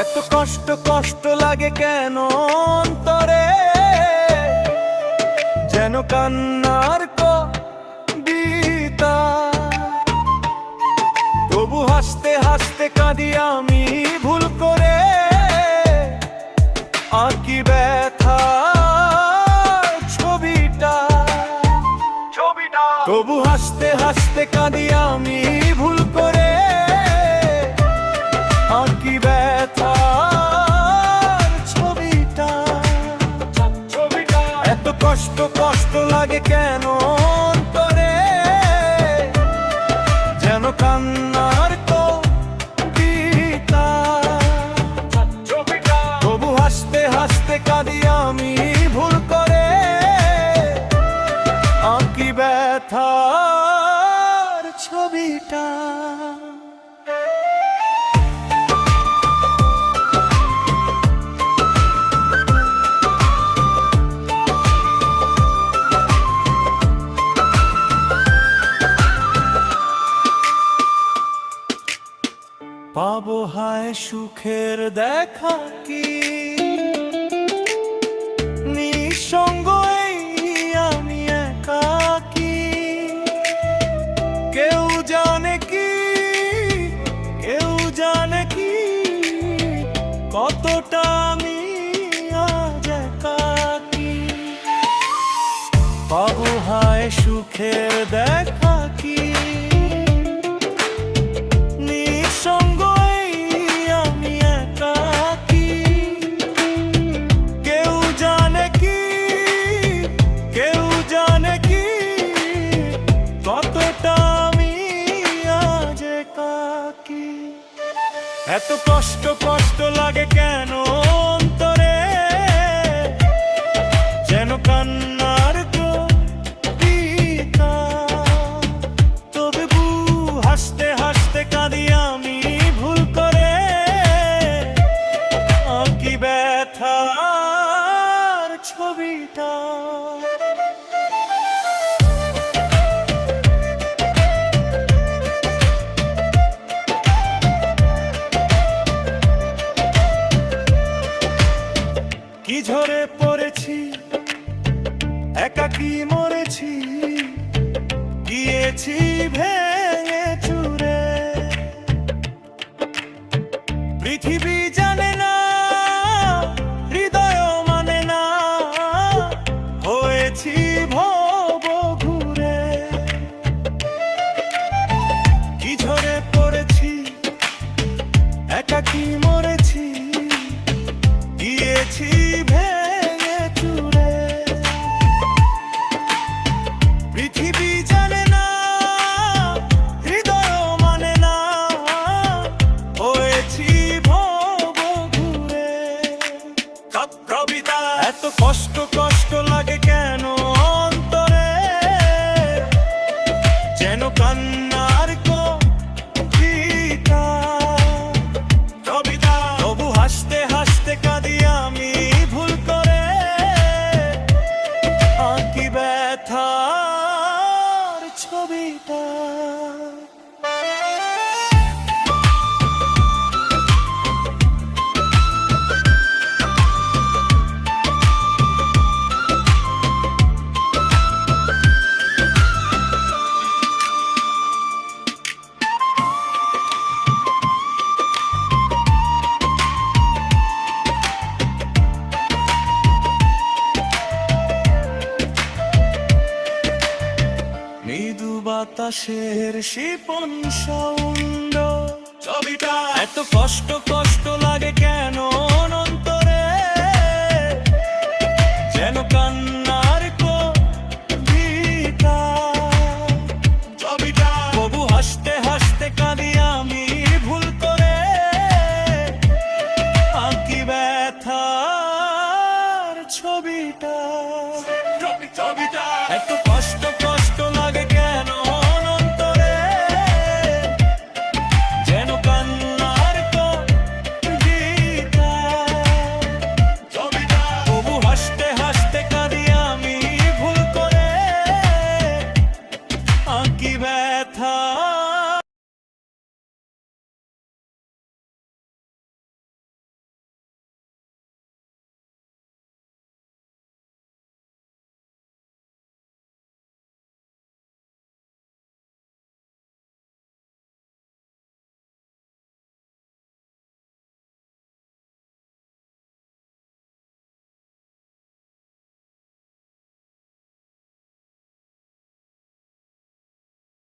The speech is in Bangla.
এত কষ্ট কষ্ট লাগে কেন অন্তরে, যেন কান্নার কবিতা। তবু হাসতে হাসতে কাঁদি আমি ভুল করে, আঁকি ব্যথা ছবিটা। তবু হাসতে হাসতে কাঁদি আমি ভুল করে, আঁকি ব্যথা ছবিটা। এত কষ্ট কষ্ট লাগে কেন অন্তরে, যেন কান্নার কবিতা। তবু হাসতে হাসতে কাঁদি আমি ভুল করে, আঁকি ব্যথার ছবিটা। পাবো হায় সুখের দেখা কি, নিঃসঙ্গ এই আমি একাকী। কেউ জানে কি, কেউ জানে কি, কতটা আমি আজ একাকী। পাবো হায় সুখের দেখা কি, নিঃসঙ্গ এই আমি একাকী। কেউ জানে কি, কেউ জানে কি, কতটা আমি আজ একাকী। এত কষ্ট কষ্ট লাগে কেন অন্তরে, যেন কান্নার কবিতা। তবু হাসতে হাসতে কাঁদি আমি ভুল করে, আঁকি ব্যথার ছবিটা। কি ঝরে পড়েছি, একাকী মরেছি, গিয়েছি ভেঙে চুরে। পৃথিবী জানে না, হৃদয় মানে না, হয়েছি ভব ঘুরে। কি ঝরে পড়েছি, একাকী মরেছি, গিয়েছি ভেঙে চুরে। পৃথিবী জানে না, হৃদয় মানে না, হয়েছি ভব ঘুরে। কবিতা। এত কষ্ট কষ্ট লাগে কেন অন্তরে, যেন কান্নার কবিতা। তবু হাসতে হাসতে কাঁদি আমি ভুল করে, আঁকি ব্যথার ছবিটা। মৃদু বাতাসের শিপন সাউন্ড ছবিটা। এত কষ্ট কষ্ট লাগে কেন অন্তরে, যেন কান্না